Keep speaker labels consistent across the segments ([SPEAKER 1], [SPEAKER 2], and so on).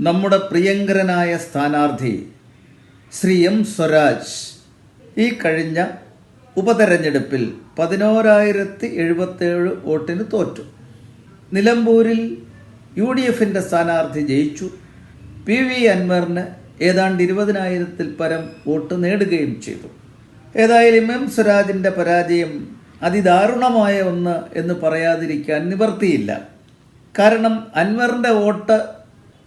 [SPEAKER 1] നമ്മുടെ പ്രിയങ്കരനായ സ്ഥാനാർത്ഥി ശ്രീ എം സ്വരാജ് ഈ കഴിഞ്ഞ ഉപതെരഞ്ഞെടുപ്പിൽ 11,077 വോട്ടിന് തോറ്റു. നിലമ്പൂരിൽ UDFന്റെ സ്ഥാനാർത്ഥി ജയിച്ചു. PV അൻവറിന് ഏതാണ്ട് 20,000-ൽ പരം വോട്ട് നേടുകയും ചെയ്തു. ഏതായാലും എം സ്വരാജിൻ്റെ പരാജയം അതിദാരുണമായ ഒന്ന് എന്ന് പറയാതിരിക്കാൻ നിവർത്തിയില്ല. കാരണം അൻവറിൻ്റെ വോട്ട്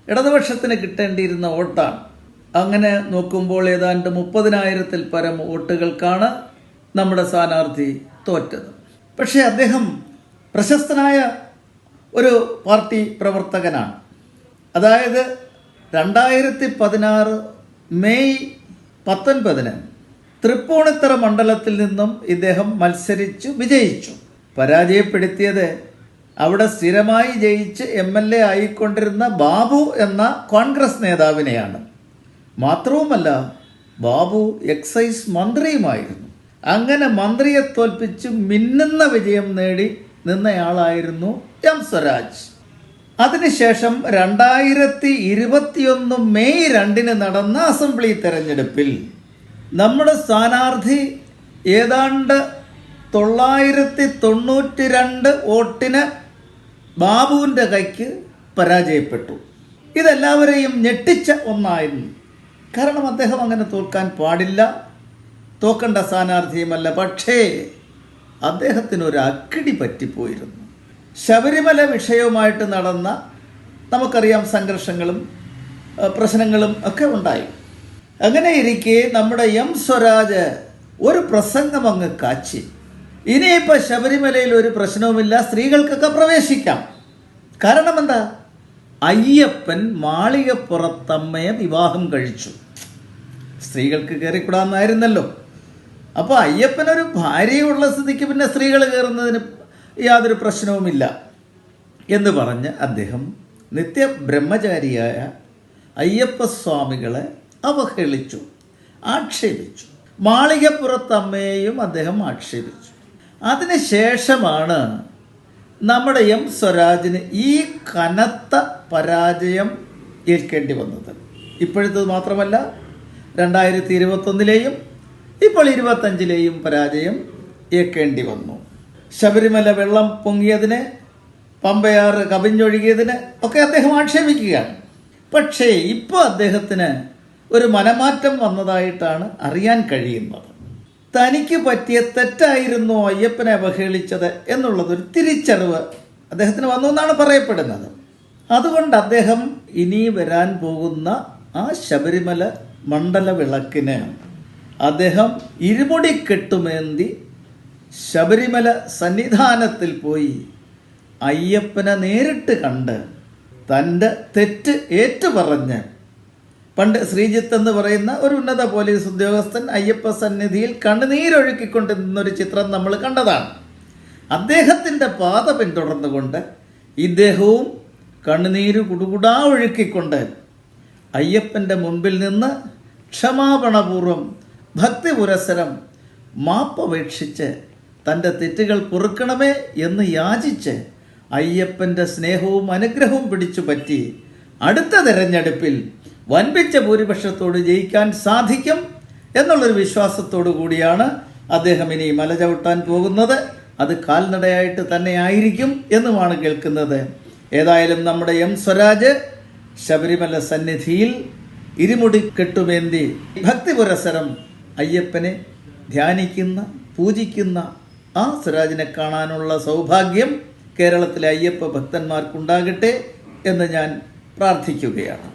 [SPEAKER 1] ഇടതുപക്ഷത്തിന് കിട്ടേണ്ടിയിരുന്ന വോട്ടാണ്. അങ്ങനെ നോക്കുമ്പോൾ ഏതാണ്ട് 30,000-ൽ പരം വോട്ടുകൾക്കാണ് നമ്മുടെ സ്ഥാനാർത്ഥി തോറ്റത്. പക്ഷേ അദ്ദേഹം പ്രശസ്തനായ ഒരു പാർട്ടി പ്രവർത്തകനാണ്. അതായത് 2016 മെയ് 19 തൃപ്പൂണിത്തറ മണ്ഡലത്തിൽ നിന്നും ഇദ്ദേഹം മത്സരിച്ചു വിജയിച്ചു. പരാജയപ്പെടുത്തിയത് അവിടെ സ്ഥിരമായി ജയിച്ച് MLA ആയിക്കൊണ്ടിരുന്ന ബാബു എന്ന കോൺഗ്രസ് നേതാവിനെയാണ്. മാത്രവുമല്ല, ബാബു എക്സൈസ് മന്ത്രിയുമായിരുന്നു. അങ്ങനെ മന്ത്രിയെ തോൽപ്പിച്ച് മിന്നുന്ന വിജയം നേടി നിന്നയാളായിരുന്നു എം സ്വരാജ്. അതിനുശേഷം 2021 മെയ് 2 നടന്ന അസംബ്ലി തെരഞ്ഞെടുപ്പിൽ നമ്മുടെ സ്ഥാനാർത്ഥി ഏതാണ്ട് 992 വോട്ടിന് ബാബുവിൻ്റെ കൈക്ക് പരാജയപ്പെട്ടു. ഇതെല്ലാവരെയും ഞെട്ടിച്ച ഒന്നായിരുന്നു. കാരണം അദ്ദേഹം അങ്ങനെ തോൽക്കാൻ പാടില്ല, തോക്കേണ്ട സ്ഥാനാർത്ഥിയുമല്ല. പക്ഷേ അദ്ദേഹത്തിനൊരു അക്കിടി പറ്റിപ്പോയിരുന്നു. ശബരിമല വിഷയവുമായിട്ട് നടന്ന നമുക്കറിയാം സംഘർഷങ്ങളും പ്രശ്നങ്ങളും ഒക്കെ ഉണ്ടായി. അങ്ങനെ ഇരിക്കെ നമ്മുടെ എം സ്വരാജ് ഒരു പ്രസംഗം അങ്ങ് കാച്ചി. ഇനിയിപ്പോൾ ശബരിമലയിൽ ഒരു പ്രശ്നവുമില്ല, സ്ത്രീകൾക്കൊക്കെ പ്രവേശിക്കാം. കാരണം എന്താ? അയ്യപ്പൻ മാളികപ്പുറത്തമ്മയെ വിവാഹം കഴിച്ചു. സ്ത്രീകൾക്ക് കയറിക്കൂടാന്നായിരുന്നല്ലോ. അപ്പോൾ അയ്യപ്പനൊരു ഭാര്യയുള്ള സ്ഥിതിക്ക് പിന്നെ സ്ത്രീകൾ കയറുന്നതിന് യാതൊരു പ്രശ്നവുമില്ല എന്ന് പറഞ്ഞ് അദ്ദേഹം നിത്യബ്രഹ്മചാരിയായ അയ്യപ്പസ്വാമികളെ അവഹേളിച്ചു, ആക്ഷേപിച്ചു. മാളികപ്പുറത്തമ്മയെയും അദ്ദേഹം ആക്ഷേപിച്ചു. അതിനുശേഷമാണ് നമ്മുടെ എം സ്വരാജിന് ഈ കനത്ത പരാജയം ഏൽക്കേണ്ടി വന്നത്. ഇപ്പോഴത്തത് മാത്രമല്ല, 2021 ഇപ്പോൾ 25 പരാജയം ഏൽക്കേണ്ടി വന്നു. ശബരിമല വെള്ളം പൊങ്ങിയതിന്, പമ്പയാറ് കവിഞ്ഞൊഴുകിയതിന് ഒക്കെ അദ്ദേഹം ആക്ഷേപിക്കുകയാണ്. പക്ഷേ ഇപ്പോൾ അദ്ദേഹത്തിന് ഒരു മനമാറ്റം വന്നതായിട്ടാണ് അറിയാൻ കഴിയുന്നത്. തനിക്ക് പറ്റിയ തെറ്റായിരുന്നു അയ്യപ്പനെ അവഹേളിച്ചത് എന്നുള്ളതൊരു തിരിച്ചറിവ് അദ്ദേഹത്തിന് വന്നു എന്നാണ് പറയപ്പെടുന്നത്. അതുകൊണ്ട് അദ്ദേഹം ഇനി വരാൻ പോകുന്ന ആ ശബരിമല മണ്ഡല വിളക്കിന് അദ്ദേഹം ഇരുമുടിക്കെട്ടുമേന്തി ശബരിമല സന്നിധാനത്തിൽ പോയി അയ്യപ്പനെ നേരിട്ട് കണ്ട് തൻ്റെ തെറ്റ് ഏറ്റുപറഞ്ഞ്, പണ്ട് ശ്രീജിത്ത് എന്ന് പറയുന്ന ഒരു ഉന്നത പോലീസ് ഉദ്യോഗസ്ഥൻ അയ്യപ്പ സന്നിധിയിൽ കണ്ണുനീരൊഴുക്കിക്കൊണ്ട് നിന്നൊരു ചിത്രം നമ്മൾ കണ്ടതാണ്. അദ്ദേഹത്തിൻ്റെ പാത പിന്തുടർന്നുകൊണ്ട് ഇദ്ദേഹവും കണ്ണുനീര് കുടുകുടാ ഒഴുക്കിക്കൊണ്ട് അയ്യപ്പൻ്റെ മുൻപിൽ നിന്ന് ക്ഷമാപണപൂർവം ഭക്തി പുരസ്സരം മാപ്പപേക്ഷിച്ച് തൻ്റെ തെറ്റുകൾ പൊറുക്കണമേ എന്ന് യാചിച്ച് അയ്യപ്പൻ്റെ സ്നേഹവും അനുഗ്രഹവും പിടിച്ചു പറ്റി അടുത്ത തെരഞ്ഞെടുപ്പിൽ വൻപിച്ച ഭൂരിപക്ഷത്തോട് ജയിക്കാൻ സാധിക്കും എന്നുള്ളൊരു വിശ്വാസത്തോടു കൂടിയാണ് അദ്ദേഹം ഇനി മല ചവിട്ടാൻ പോകുന്നത്. അത് കാൽനടയായിട്ട് തന്നെ ആയിരിക്കും എന്നുമാണ് കേൾക്കുന്നത്. ഏതായാലും നമ്മുടെ എം സ്വരാജ് ശബരിമല സന്നിധിയിൽ ഇരുമുടിക്കെട്ടുമേന്തി ഭക്തി പുരസ്സരം അയ്യപ്പനെ ധ്യാനിക്കുന്ന, പൂജിക്കുന്ന ആ സ്വരാജിനെ കാണാനുള്ള സൗഭാഗ്യം കേരളത്തിലെ അയ്യപ്പ ഭക്തന്മാർക്കുണ്ടാകട്ടെ എന്ന് ഞാൻ പ്രാർത്ഥിക്കുകയാണ്.